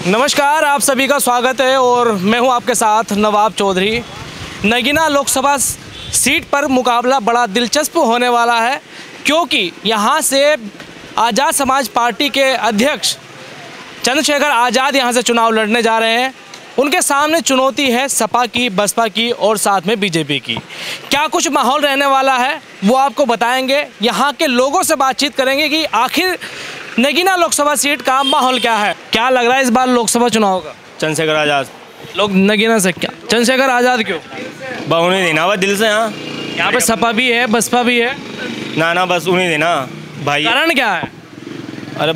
नमस्कार, आप सभी का स्वागत है और मैं हूं आपके साथ नवाब चौधरी। नगीना लोकसभा सीट पर मुकाबला बड़ा दिलचस्प होने वाला है, क्योंकि यहां से आज़ाद समाज पार्टी के अध्यक्ष चंद्रशेखर आज़ाद यहां से चुनाव लड़ने जा रहे हैं। उनके सामने चुनौती है सपा की, बसपा की और साथ में बीजेपी की। क्या कुछ माहौल रहने वाला है वो आपको बताएंगे। यहाँ के लोगों से बातचीत करेंगे कि आखिर नगीना लोकसभा सीट का माहौल क्या है। क्या लग रहा है इस बार लोकसभा चुनाव का? चंद्रशेखर आज़ाद। लोग नगीना से क्या चंद्रशेखर आज़ाद क्यों? उन्हें देना हुआ दिल से। यहाँ पे सपा भी है, बसपा भी है। ना बस उन्हें देना भाई। कारण क्या है? अरे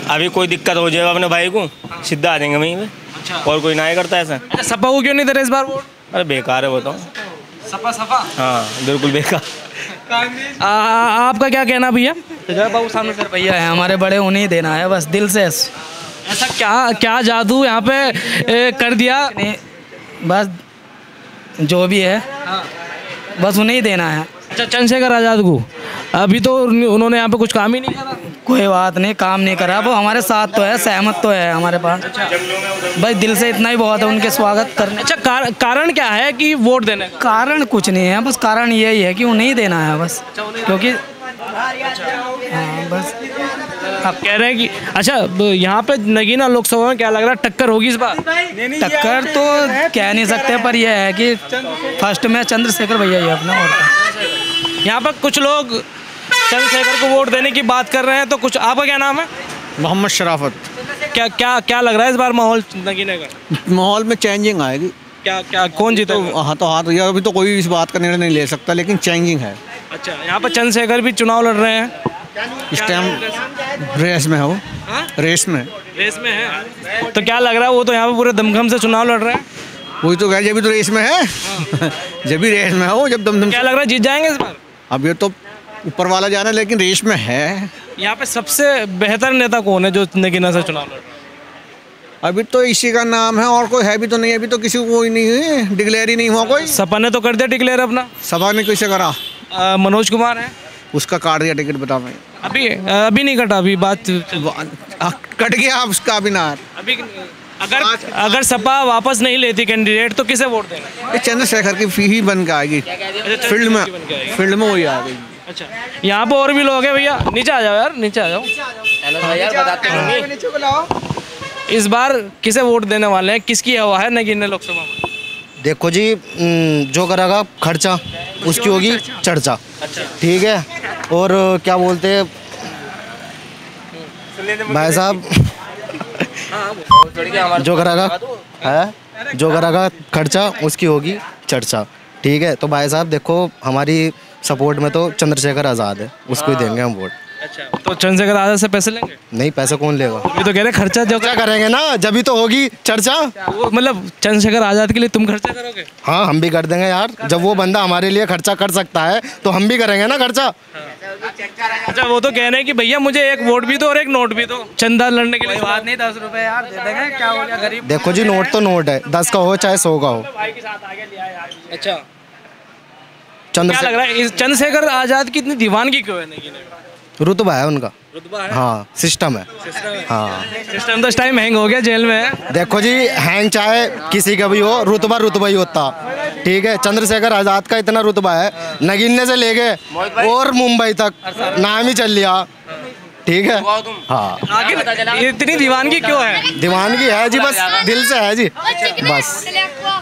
अभी कोई दिक्कत हो जाएगा अपने भाई को, सीधा आ देंगे वहीं पे। अच्छा। और कोई ना ही करता ऐसा। अच्छा, सपा को क्यों नहीं दे रहे इस बार वोट? अरे बेकार है वो तो। सपा हाँ बिल्कुल बेकार। आपका क्या कहना भैया? बाबू सामने सर भैया है हमारे बड़े, उन्हें देना है बस दिल से। ऐसा क्या जादू यहाँ पे कर दिया? बस जो भी है बस उन्हें ही देना है। अच्छा, चंद्रशेखर आज़ाद को अभी तो उन्होंने यहाँ पे कुछ काम ही नहीं करा। कोई बात नहीं, काम नहीं करा, वो हमारे साथ तो है, सहमत तो है हमारे पास। भाई दिल से इतना ही बहुत है उनके स्वागत करने। अच्छा, कारण क्या है कि वोट देने का? कारण कुछ नहीं है, बस कारण यही है कि उन्हें ही देना है बस, क्योंकि हाँ बस। आप कह रहे हैं कि अच्छा, यहाँ पे नगीना लोकसभा में क्या लग रहा है, टक्कर होगी इस बार? टक्कर तो कह नहीं सकते, पर यह है कि फर्स्ट में चंद्रशेखर भैया ही अपना। और यहाँ पर कुछ लोग चंद्रशेखर को वोट देने की बात कर रहे हैं, तो कुछ। आपका क्या नाम है? मोहम्मद शराफत। क्या लग रहा है इस बार माहौल नगीने का? माहौल में चेंजिंग आएगी। क्या कौन जीता? तो हाथ ये अभी तो कोई इस बात का निर्णय नहीं ले सकता, लेकिन चेंजिंग है। अच्छा, यहाँ पर चंद्रशेखर भी चुनाव लड़ रहे हैं इस टाइम। रेस में है वो। रेस में है। तो क्या लग रहा है, वो तो यहाँ पे पूरे दमखम से चुनाव लड़ रहे हैं। वही तो कह, जब भी तो रेस में है। जब भी रेस में है वो, जब दम। क्या लग रहा है जीत जाएंगे इस बार? अब ये तो ऊपर वाला जाना है, लेकिन रेस में है। यहाँ पे सबसे बेहतर नेता कौन है जो नगीना से चुनाव लड़ रहा है? अभी तो इसी का नाम है, और कोई है भी तो नहीं। अभी तो किसी को कोई नहीं है, डिक्लेयर ही नहीं हुआ कोई। सपा ने तो कर दिया डिक्लेयर अपना। सभा ने कैसे करा? मनोज कुमार है, उसका काट दिया टिकट। बता मैं अभी नहीं कटा, अभी बात कट गया उसका भी ना। अभी अगर सपा वापस नहीं लेती कैंडिडेट तो किसे वोट देना? ये चंद्रशेखर की फी ही बन के आएगी फील्ड में वही आ गई। अच्छा, यहाँ पे और भी लोग हैं भैया, नीचे आ जाओ यार, नीचे आ जाओ। इस बार किसे वोट देने वाले हैं, किसकी हवा है नगीना लोकसभा में? देखो जी, जो करेगा खर्चा उसकी होगी चर्चा। ठीक है। और क्या बोलते हैं भाई साहब, जो करेगा खर्चा उसकी होगी चर्चा। ठीक है। तो भाई साहब देखो, हमारी सपोर्ट में तो चंद्रशेखर आज़ाद है, उसको ही देंगे हम वोट। अच्छा, तो चंद्रशेखर आज़ाद से पैसे लेंगे? नहीं, पैसे कौन लेगा? ये तो कह रहे खर्चा जो क्या करेंगे ना, जब भी तो होगी चर्चा। मतलब चंद्रशेखर आज़ाद के लिए तुम खर्चा करोगे? हाँ, हम भी कर देंगे यार। जब वो बंदा हमारे लिए खर्चा कर सकता है तो हम भी करेंगे ना खर्चा। अच्छा, वो तो कह रहे हैं कि भैया मुझे एक वोट भी दो और एक नोट भी दो चंदा लड़ने के लिए। बात नहीं, 10 रुपए यार दे देंगे, क्या हो गया गरीब। देखो जी, नोट तो नोट है, 10 का हो चाहे 100 का हो। अच्छा, क्या लग रहा है इस चंद्रशेखर आज़ाद की इतनी दीवानगी क्यों है नगीने में? रुतबा है उनका। रुतबा है? हाँ, सिस्टम है। हाँ, सिस्टम तो इस टाइम हैंग हो गया, जेल में है। देखो जी, हैंग चाहे किसी का भी हो, रुतबा ही होता। ठीक है। चंद्रशेखर आज़ाद का इतना रुतबा है, नगीने से लेके और मुंबई तक नाम ही चल लिया। ठीक है। हाँ, आखिर इतनी दीवानगी क्यों है? दीवानगी है जी, बस दिल से है जी, बस।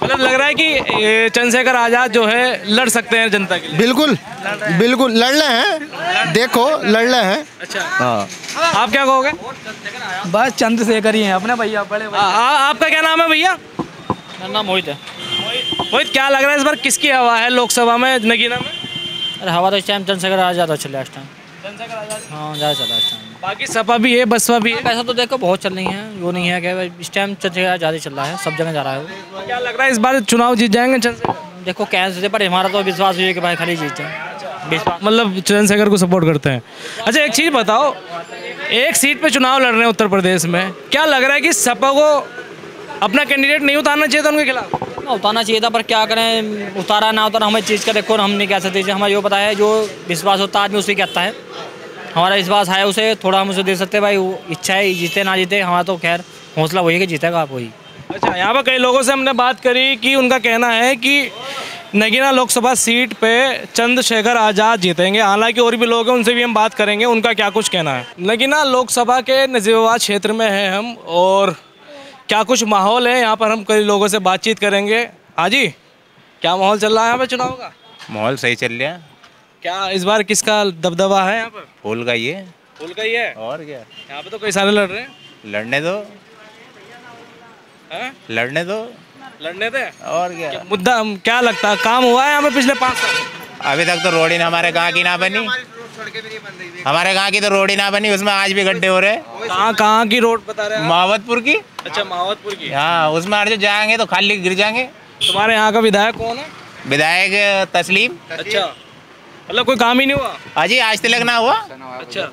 मतलब लग रहा है कि चंद्रशेखर आज़ाद जो है लड़ सकते हैं जनता के लिए। बिल्कुल बिल्कुल लड़ रहे हैं, देखो लड़ रहे हैं। अच्छा, हाँ। आप क्या कहोगे? बस चंद्रशेखर ही हैं अपने भैया, बड़े भैया। आपका क्या नाम है भैया? मेरा नाम मोहित है। मोहित, क्या लग रहा है इस बार किसकी हवा है लोकसभा में नगीना में? अरे हवा तो इस टाइम चंद्रशेखर आज़ाद चल रहा है इस टाइम। हाँ, ज़्यादा चल रहा है इस टाइम। बाकी सपा भी है, बसपा भी है। पैसा तो देखो बहुत चल रही है, वो नहीं है कि इस टाइम चंद्रशेखर ज़्यादा चल रहा है, सब जगह जा रहा है वो। क्या लग रहा है इस बार चुनाव जीत जाएंगे चंद्रशेखर? देखो कैसे, पर हमारा तो विश्वास हुई है कि भाई खाली जीत जाए। मतलब चंद्रशेखर को सपोर्ट करते हैं। अच्छा, एक चीज़ बताओ, एक सीट पे चुनाव लड़ रहे हैं उत्तर प्रदेश में, क्या लग रहा है कि सपा को अपना कैंडिडेट नहीं उतारना चाहिए था उनके खिलाफ? उतारना चाहिए था, पर क्या करें, उतारा ना उतारा हमें चीज़ का देखो, हम नहीं कह सकते। हमें जो पता है, जो विश्वास होता है आदमी उसी कहता है। हमारा विश्वास है उसे, थोड़ा हम उसे दे सकते हैं भाई, वो इच्छा है जीते ना जीते, हमारा तो खैर हौसला वही है कि जीतेगा आप वही। अच्छा, यहाँ पर कई लोगों से हमने बात करी कि उनका कहना है कि नगीना लोकसभा सीट पे चंद्रशेखर आज़ाद जीतेंगे। हालांकि और भी लोग हैं, उनसे भी हम बात करेंगे, उनका क्या कुछ कहना है। नगीना लोकसभा के नजीबाबाद क्षेत्र में हैं हम, और क्या कुछ माहौल है यहाँ पर, हम कई लोगों से बातचीत करेंगे। हाँ जी, क्या माहौल चल रहा है यहाँ पर चुनाव का? माहौल सही चल रहा है। क्या इस बार किसका दबदबा है यहाँ पर? फूल का ही है। फूल का ही है? और क्या, यहाँ पे तो कई सारे लड़ रहे हैं। लड़ने दो, हैं? लड़ने दो। लड़ने दे। और क्या, मुद्दा क्या लगता है, काम हुआ है यहाँ पे पिछले 5 साल? अभी तक तो रोड ही हमारे गाँव की ना बनी। हमारे गाँव की तो रोड ही ना बनी, उसमें आज भी गड्ढे हो रहे हैं। कहाँ की रोड बता रहे हैं आप? मावतपुर की। अच्छा, मावतपुर की। हाँ, उसमें आज जो जाएंगे तो खाली गिर जाएंगे। तुम्हारे यहाँ का विधायक कौन है? विधायक तस्लीम। अच्छा, मतलब कोई काम ही नहीं हुआ? अजी आज तक ना हुआ। अच्छा,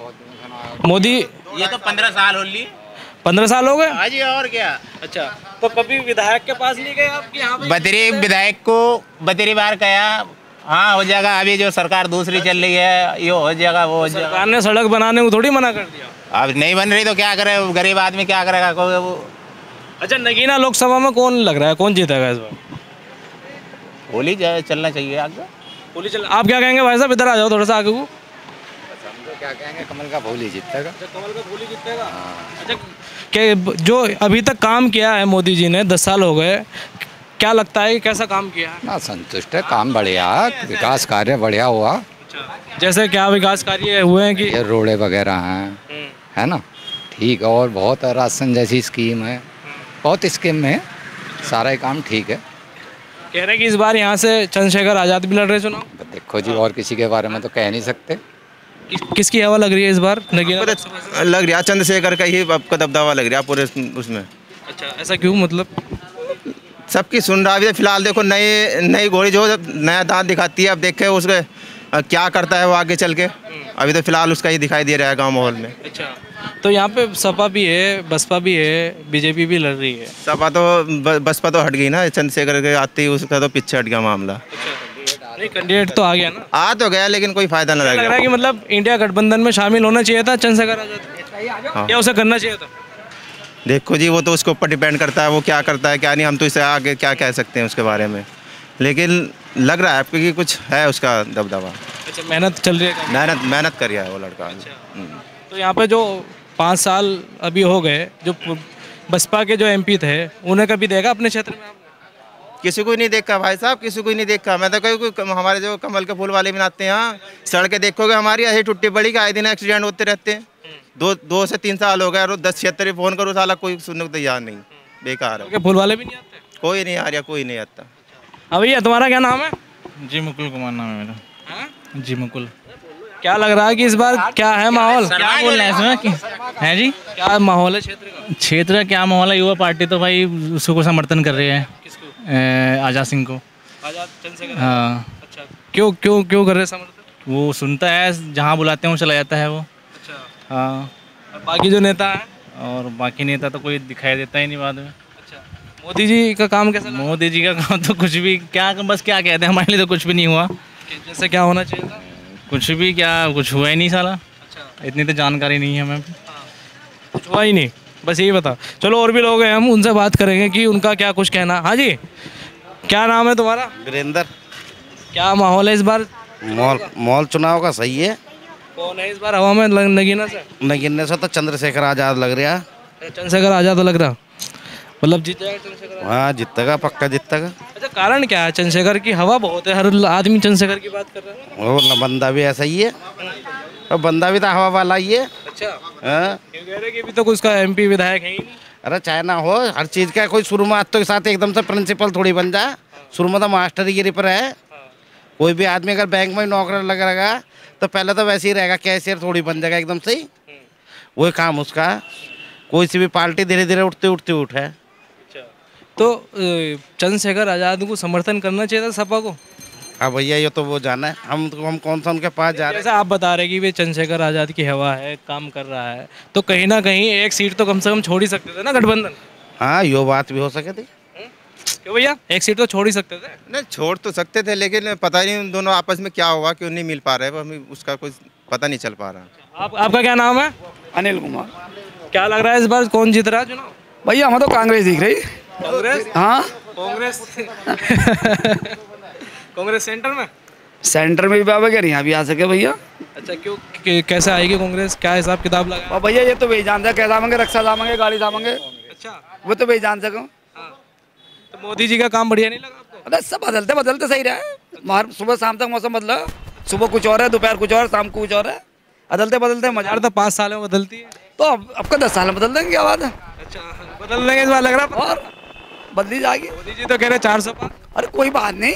मोदी ये तो 15 साल हो ली। 15 साल हो गए? अजी और क्या। अच्छा, तो कभी विधायक के पास नहीं गए आप कि यहाँ पे? बतरी विधायक को बतरी बार कहा, हाँ हो जाएगा। अभी जो सरकार दूसरी चल रही है, ये हो जाएगा, वो हो जाएगा। सरकार ने सड़क बनाने को थोड़ी मना कर दिया। अब नहीं बन रही तो क्या करे, गरीब आदमी क्या करेगा कोई वो। अच्छा, नगीना लोकसभा में कौन लग रहा है, कौन जीतेगा इस बार? होली चलना चाहिए आगे। होली चल। आप क्या कहेंगे भाई साहब, इधर आ जाओ थोड़ा सा आगे को। क्या कहेंगे, कमल का फूल ही जीतेगा। कमल का फूल ही जीतेगा। अच्छा, कि जो अभी तक काम किया है मोदी जी ने, 10 साल हो गए, क्या लगता है कि कैसा काम किया है? ना संतुष्ट है, काम बढ़िया, विकास कार्य बढ़िया हुआ। जैसे क्या विकास कार्य हुए हैं कि? ये रोडे वगैरह हैं, है ना, ठीक है। और बहुत राशन जैसी स्कीम है, बहुत स्कीम है, सारा ही काम ठीक है। कह रहे हैं कि इस बार यहाँ से चंद्रशेखर आज़ाद भी लड़ रहे चुनाव। देखो जी, और किसी के बारे में तो कह नहीं सकते। किसकी हवा लग रही है इस बार नगीना? लग रहा चंद्रशेखर का ही आपका दबदबा लग रहा पूरे उसमें। अच्छा, ऐसा क्यों, मतलब? सबकी सुन रहा है फिलहाल। देखो नई घोड़ी जो नया दांत दिखाती है, अब देखे उसके क्या करता है वो आगे चल के। अभी तो फिलहाल उसका ही दिखाई दे रहा है गांव माहौल में। अच्छा, तो यहाँ पे सपा भी है, बसपा भी है, बीजेपी भी लड़ रही है। सपा तो बसपा तो हट गई ना, चंद्रशेखर के आते ही उसका तो पीछे हट गया मामला। नहीं, कैंडिडेट तो आ गया ना। आ तो गया, लेकिन कोई फायदा ना लग रहा है कि मतलब इंडिया गठबंधन में शामिल होना चाहिए था चंद्रशेखर आज़ाद, या उसे करना चाहिए था? देखो जी, वो तो उसके ऊपर डिपेंड करता है, वो क्या करता है क्या नहीं। हम तो इसे आगे क्या कह सकते हैं उसके बारे में, लेकिन लग रहा है आपको कि कुछ है उसका दबदबा। अच्छा, मेहनत चल रही है? मेहनत कर रहा है वो लड़का। तो यहाँ पे जो 5 साल अभी हो गए, जो बसपा के जो एमपी थे, उन्हें कभी देखा अपने क्षेत्र में? किसी को ही नहीं देखा भाई साहब, किसी को ही नहीं देखा। मैं तो कहूँ हमारे जो कमल के फूल वाले बनाते हैं, यहाँ सड़कें देखोगे हमारी ऐसी टुट्टी पड़ी कि आए दिन एक्सीडेंट होते रहते हैं। 2 से 3 साल हो गए और 10-76 फ़ोन करो, साला कोई सुनने को तैयार नहीं, बेकार है। फूल वाले भी नहीं आते? कोई नहीं आ रहा, कोई नहीं आता। हाँ भैया, तुम्हारा क्या नाम है? जी मुकुल कुमार नाम है मेरा। जी मुकुल। क्या लग रहा है कि इस बार क्या है माहौल? क्या बोल रहे हैं इसमें है जी? क्या माहौल है क्षेत्र का? क्षेत्र का क्या माहौल है? युवा पार्टी तो भाई उसको समर्थन कर रही है, आज़ाद सिंह को। आज़ाद चंद्रशेखर? हाँ। अच्छा, क्यों क्यों क्यों कर रहे हैं समर्थन? वो सुनता है, जहाँ बुलाते हैं वो चला जाता है वो। अच्छा, हाँ। और बाकी जो नेता है? और बाकी नेता तो कोई दिखाई देता ही नहीं बाद में। अच्छा, मोदी जी का काम कैसा लगा? मोदी जी का काम तो कुछ भी क्या, बस क्या कहते हैं, हमारे लिए तो कुछ भी नहीं हुआ। जैसे क्या होना चाहिए था? कुछ भी क्या, कुछ हुआ ही नहीं साला। अच्छा, इतनी तो जानकारी नहीं है हमें। कुछ हुआ ही नहीं, बस यही बता। चलो, और भी लोग हैं, हम उनसे बात करेंगे कि उनका क्या कुछ कहना। हाँ जी, क्या नाम है तुम्हारा? वीरेंद्र। क्या माहौल है इस बार? मॉल चुनाव का सही है। कौन है इस बार हवा में नगीना से? नगीने से तो चंद्रशेखर आज़ाद लग रहा है। चंद्रशेखर आज़ाद तो लग रहा, मतलब जीत जाएगा चंद्रशेखर? हाँ, जीतेगा, पक्का जीतेगा। अच्छा, कारण क्या है? चंद्रशेखर की हवा बहुत है, हर आदमी चंद्रशेखर की बात कर रहा है। और बंदा भी ऐसा ही है, और बंदा भी तो हवा वाला ही है। अच्छा, हाँ? क्यों कह रहे कि अभी तो उसका एमपी विधायक है ही नहीं? अरे चाहे ना हो, हर चीज़ का कोई शुरू में के साथ एकदम से प्रिंसिपल थोड़ी बन जाए। शुरू में तो मास्टरगिरी पर है। कोई भी आदमी अगर बैंक में नौकरी लग रहेगा तो पहले तो वैसे ही रहेगा, कैशियर थोड़ी बन जाएगा एकदम से ही। वही काम उसका। कोई सी भी पार्टी धीरे धीरे उठते उठ है। तो चंद्रशेखर आज़ाद को समर्थन करना चाहिए था सपा को? हाँ भैया, ये तो वो जाना है, हम कौन सा उनके पास जा रहे हैं। जैसा आप बता रहे कि वे चंद्रशेखर आज़ाद की हवा है, काम कर रहा है, तो कहीं ना कहीं एक सीट तो कम से कम छोड़ ही सकते थे ना गठबंधन? हाँ, ये बात भी हो सके थी। क्यों भैया, एक सीट तो छोड़ ही सकते थे? नहीं, छोड़ तो सकते थे, लेकिन पता नहीं उन दोनों आपस में क्या हुआ, क्यों नहीं मिल पा रहे, हमें उसका कुछ पता नहीं चल पा रहा। आपका क्या नाम है? अनिल कुमार। क्या लग रहा है इस बार कौन जीत रहा है चुनाव? भैया हमें तो कांग्रेस दिख रही। कांग्रेस? हाँ कांग्रेस कांग्रेस सेंटर में? सेंटर में भी बाबा कह रही यहाँ भी आ सके भैया। अच्छा क्यों कैसे आएगी कांग्रेस, क्या हिसाब किताब लगा? और भैया ये तो वही जानते हैं, कैसा मांगे, रक्षा दामांगे, गाड़ी दामांगे। अच्छा वो तो वही जान सको। तो मोदी जी का काम बढ़िया नहीं लगा आपको? अरे सब बदलते बदलते सही रहे। सुबह शाम तक मौसम बदला, सुबह कुछ और है, दोपहर कुछ और, शाम को कुछ और है, बदलते बदलते मजा। तो 5 साल में बदलती है तो अब का 10 साल में बदल देंगे, क्या बात है। अच्छा बदल देंगे इस बार लग रहा है। और बदली जाएगी। मोदी जी तो कह रहे 400 पार। अरे कोई बात नहीं,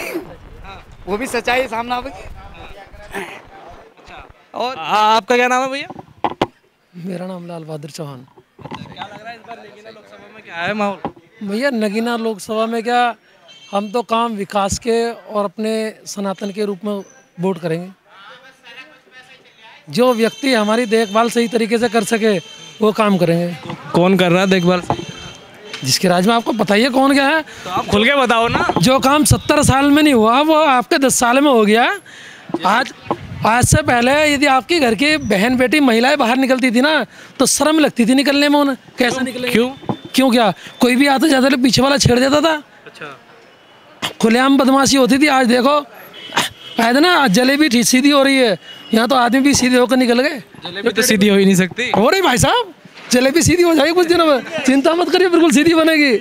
वो भी सच्चाई सामने आएगी। और आपका क्या नाम है भैया? मेरा नाम लाल बहादुर चौहान। क्या लग रहा है इस बार नगीना लोकसभा में क्या है माहौल? भैया नगीना लोकसभा में क्या, हम तो काम विकास के और अपने सनातन के रूप में वोट करेंगे। जो व्यक्ति हमारी देखभाल सही तरीके से कर सके वो काम करेंगे। कौन कर रहा है देखभाल? जिसके राज्य में आपको पता ही है कौन क्या है। तो आप खुल के बताओ ना। जो काम 70 साल में नहीं हुआ वो आपके 10 साल में हो गया। आज से पहले यदि आपकी घर की बहन बेटी महिलाएं बाहर निकलती थी ना तो शर्म लगती थी निकलने में। उन्हें कैसे निकले? क्यों क्या कोई भी आता जाता पीछे वाला छेड़ देता था। अच्छा खुलेआम बदमाशी होती थी। आज देखो शायद ना जलेबी सीधी हो रही है, यहाँ तो आदमी भी सीधे होकर निकल गए। जलेबी तो सीधी हो ही नहीं सकती। हो रही भाई साहब, जलेबी सीधी हो जाएगी कुछ दिनों में, चिंता मत करिए, बिल्कुल सीधी बनेगी।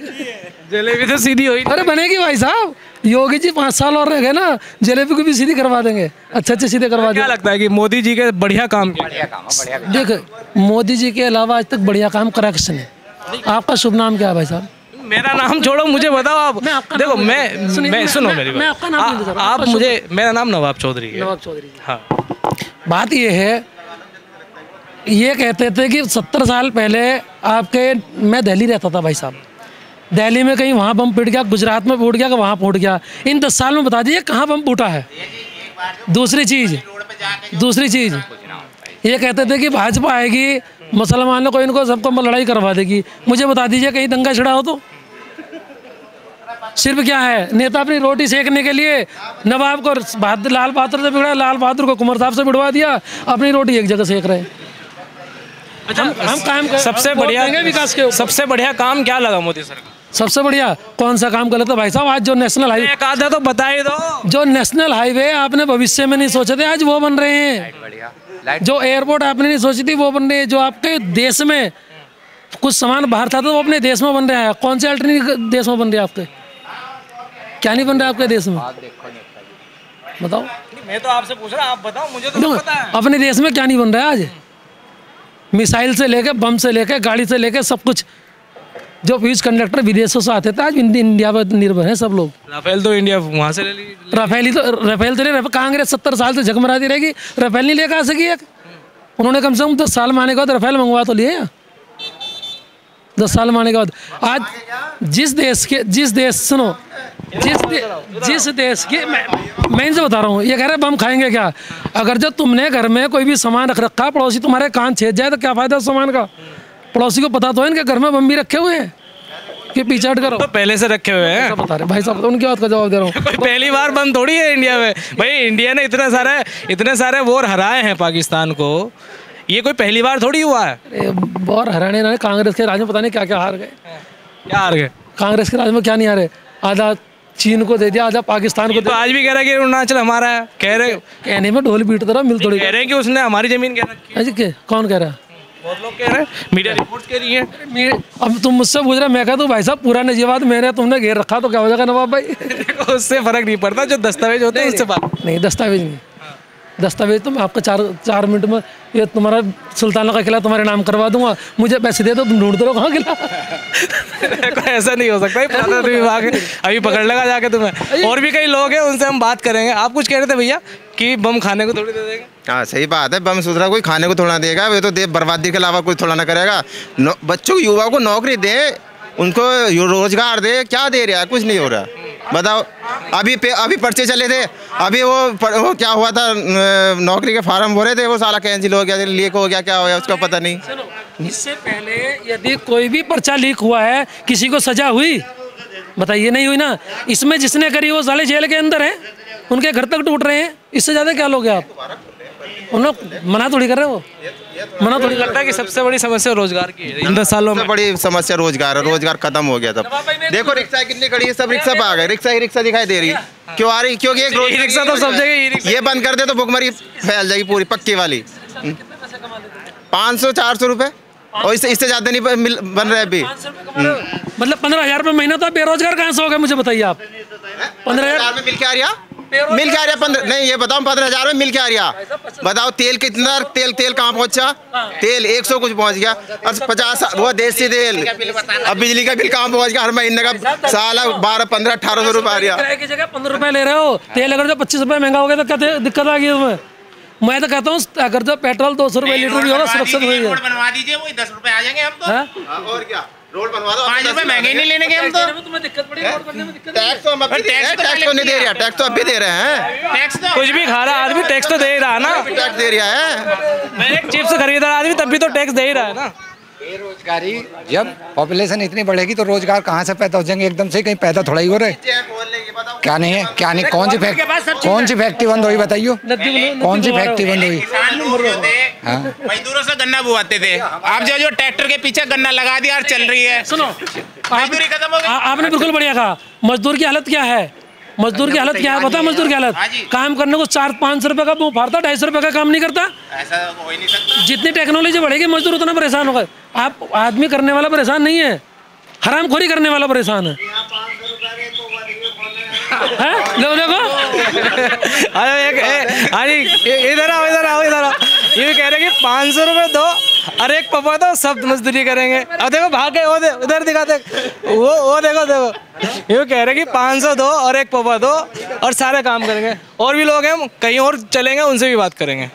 जलेबी तो सीधी हो ही। अरे बनेगी भाई साहब, योगी जी 5 साल और रह गए ना, जलेबी को भी सीधी करवा देंगे, अच्छे सीधे करवा देंगे। क्या लगता है कि मोदी जी के बढ़िया काम क्या? देखो मोदी जी के अलावा आज तक बढ़िया काम करा किसने है? आपका शुभ नाम क्या है भाई साहब? मेरा नाम छोड़ो, मुझे बताओ आप। देखो मैं सुनो मेरी बात। आप मुझे, मेरा नाम नवाब चौधरी है। नवाब चौधरी। हाँ बात ये है, ये कहते थे कि 70 साल पहले आपके, मैं दिल्ली रहता था भाई साहब, दिल्ली में कहीं वहाँ बम फूट गया, गुजरात में फूट गया, वहाँ फूट गया। इन 10 साल में बता दीजिए कहाँ बम फूटा है। दूसरी चीज़ ये कहते थे कि भाजपा आएगी, मुसलमानों को इनको सबको लड़ाई करवा देगी। मुझे बता दीजिए कहीं दंगा छिड़ा हो तो? सिर्फ क्या है, नेता अपनी रोटी सेकने के लिए नवाब को लाल बहादुर से बिगड़ा, लाल बहादुर को कुंवर साहब से बिड़वा दिया, अपनी रोटी एक जगह सेक रहे। अच्छा हम काम कर, सबसे बढ़िया विकास के, सबसे बढ़िया काम क्या लगा मोदी सरकार? सबसे बढ़िया कौन सा काम गलत है भाई साहब? आज जो नेशनल हाईवे, एक आधा तो बता ही दो। जो नेशनल हाईवे आपने भविष्य में नहीं सोचे थे, आज वो बन रहे हैं। जो एयरपोर्ट आपने नहीं सोची थी वो बन रहे हैं। जो आपके देश में कुछ सामान बाहर था तो वो अपने देश में बन रहा है। कौन से अल्टरनेटिव देश में बन रहे हैं आपके? क्या नहीं बन रहा है आपके देश में? बताओ। मैं तो आपसे पूछ रहा, आप बताओ, मुझे तो पता है। अपने देश में क्या नहीं बन रहा है आज? मिसाइल से लेके, बम से लेके, गाड़ी से लेके सब कुछ। जो फ्यूज कंडक्टर विदेशों से आते थे आज इंडिया पर निर्भर है सब लोग। राफेल तो इंडिया वहाँ से ले ली। राफेल तो नहीं, कांग्रेस 70 साल से झकमराती रहेगी, राफेल नहीं लेकर आ सकी एक। उन्होंने कम से कम 10 साल में आने के बाद राफेल मंगवा तो लिए। 10 साल में आने के बाद आज जिस देश के मैं इनसे बता रहा हूँ, ये कह रहे बम खाएंगे क्या? अगर जो तुमने घर में कोई भी सामान रख रखा, पड़ोसी तुम्हारे कान छेद जाए तो क्या फायदा उस सामान का? पड़ोसी को पता तो है इनके घर में बम भी रखे हुए हैं कि पीछे हट करो। तो पहले से रखे हुए हैं। बता रहे भाई साहब, उनकी बात का जवाब दे रहा हूँ। पहली बार बम थोड़ी है इंडिया में भाई। इंडिया ने इतने सारे वॉर हराए हैं पाकिस्तान को, ये कोई पहली बार थोड़ी हुआ है। वॉर हराने ना, कांग्रेस के राज में पता नहीं क्या क्या हार गए। क्या हार गए? कांग्रेस के राज में क्या नहीं हारे? आधा चीन को दे दिया, आधा पाकिस्तान को। तो आज भी कह रहा है कि अरुणाचल हमारा है। कहने में ढोल पीट तरह मिल थोड़ी कह रहे हैं कि उसने हमारी जमीन कह रखी है। कौन कह रहा है? बहुत लोग कह रहे हैं, मीडिया रिपोर्ट्स कह रही है। अब तुम मुझसे पूछ रहे, मैं कहता हूँ भाई साहब पूरा नजीबाद मैंने तुमने घेर रखा तो क्या हो जाएगा नवाब भाई? देखो उससे फर्क नहीं पड़ता, जो दस्तावेज होते हैं उससे बात नहीं। दस्तावेज नहीं, दस्तावेज तो मैं आपका 4 मिनट में ये तुम्हारा सुल्ताना का किला तुम्हारे नाम करवा दूंगा। मुझे पैसे दे दो, तुम ढूंढते रहो कहाँ किला। ऐसा नहीं हो सकता, पुरातत्व विभाग अभी पकड़ लेगा जाके तुम्हें। और भी कई लोग हैं, उनसे हम बात करेंगे। आप कुछ कह रहे थे भैया कि बम खाने को थोड़ी दे देंगे? हाँ सही बात है, बम सुधरा कोई खाने को थोड़ा देगा, वे तो देश बर्बादी के अलावा कोई थोड़ा ना करेगा। बच्चों को, युवाओं को नौकरी दे, उनको रोजगार दे, क्या दे रहा है? कुछ नहीं हो रहा। बताओ, अभी पर्चे चले थे, अभी वो क्या हुआ था, नौकरी के फार्म भरे थे, वो साला कैंसिल हो गया, लीक हो गया, क्या हो गया उसका पता नहीं। इससे पहले यदि कोई भी पर्चा लीक हुआ है, किसी को सजा हुई? बताइए, नहीं हुई ना। इसमें जिसने करी वो साले जेल के अंदर है, उनके घर तक टूट रहे हैं। इससे ज़्यादा क्या लोगे आप? उन्होंने मना थोड़ी कर रहे हो, मना थोड़ी कर लगता है कि सबसे बड़ी समस्या रोजगार की है इन 10 सालों में। सबसे बड़ी समस्या रोजगार है, रोजगार खत्म हो गया तब। देखो रिक्शा कितनी खड़ी है, सब रिक्शा पे आ गए, रिक्शा ही रिक्शा दिखाई दे रही है। क्यों आ रही? क्योंकि एक ई रिक्शा तो सब जगह ई रिक्शा। ये बंद कर दे तो भुखमरी फैल जाएगी पूरी पक्की वाली। 500-400 रुपए, और इससे ज्यादा नहीं बन रहे अभी। मतलब 15,000 रुपये महीना, तो आप बेरोजगार कहाँ से हो गए मुझे बताइए आप? 15,000 में मिल के आ रहा, मिल के आ रहा 15 नहीं, ये बताओ 15,000 में मिल के आ रहा। बताओ तेल कितना, तेल कहाँ पहुंचा? तेल 100 कुछ पहुंच गया, और 50 वो देसी तेल। अब बिजली का बिल कहाँ पहुंच गया? हर महीने का साला 1200-1500-1800 रुपये आ रहा। किराए की जगह 15 रुपये ले रहे हो, तेल अगर जो 25 रुपये महंगा हो गया तो क्या दिक्कत आ गई उसमें? मैं तो कहता हूँ अगर जो पेट्रोल 200 रुपये लीटर भी होगा सुरक्षित होगी। रोड बनवा दीजिए, वही 10 रुपए आ जाएंगे हम तो। और क्या, रोड बनवा दो। 5 रुपए महंगे नहीं लेने के हम तो। तुम्हें दिक्कत पड़ी, रोड बनने में दिक्कत टैक्स तो हम अभी टैक्स तो नहीं दे रहा, टैक्स तो अब भी दे रहे हैं। टैक्स तो कुछ भी खा रहा आदमी टैक्स तो दे ही रहा ना। टैक्स दे रहा है। एक चिप्स खरीद रहा आदमी तब भी तो टैक्स दे ही रहा है ना। बेरोजगारी, जब पॉपुलेशन इतनी बढ़ेगी तो रोजगार कहाँ से पैदा हो जाएंगे? एकदम से कहीं पैदा थोड़ा ही हो रहे। क्या नहीं है, क्या नहीं, कौन सी फैक्ट्री बंद हुई बताइए? कौन सी फैक्ट्री बंद हुई? मजदूरों से गन्ना बुआते थे, आप जो ट्रैक्टर के पीछे गन्ना लगा दिया और चल रही है। सुनो, मजदूरी खत्म हो गई। आपने बिल्कुल बढ़िया कहा। मजदूर की हालत क्या है? मजदूर की हालत क्या है पता है? मजदूर की हालत, काम करने को 400-500 रुपए का मुँह फाड़ता, 250 रुपए का काम नहीं करता। ऐसा हो ही नहीं सकता। जितनी टेक्नोलॉजी बढ़ेगी मजदूर उतना परेशान होगा। आप आदमी करने वाला परेशान नहीं है, हरामखोरी करने वाला परेशान है। देखो अरे इधर आओ, इधर आओ, इधर आओ। ये कह रहे कि 500 रुपये दो और एक पपा दो, सब मजदूरी करेंगे। अब देखो भाग गए, वो उधर दिखाते, वो देखो ये कह रहे कि 500 दो और एक पपा दो और सारे काम करेंगे। और भी लोग हैं कहीं और चलेंगे, उनसे भी बात करेंगे।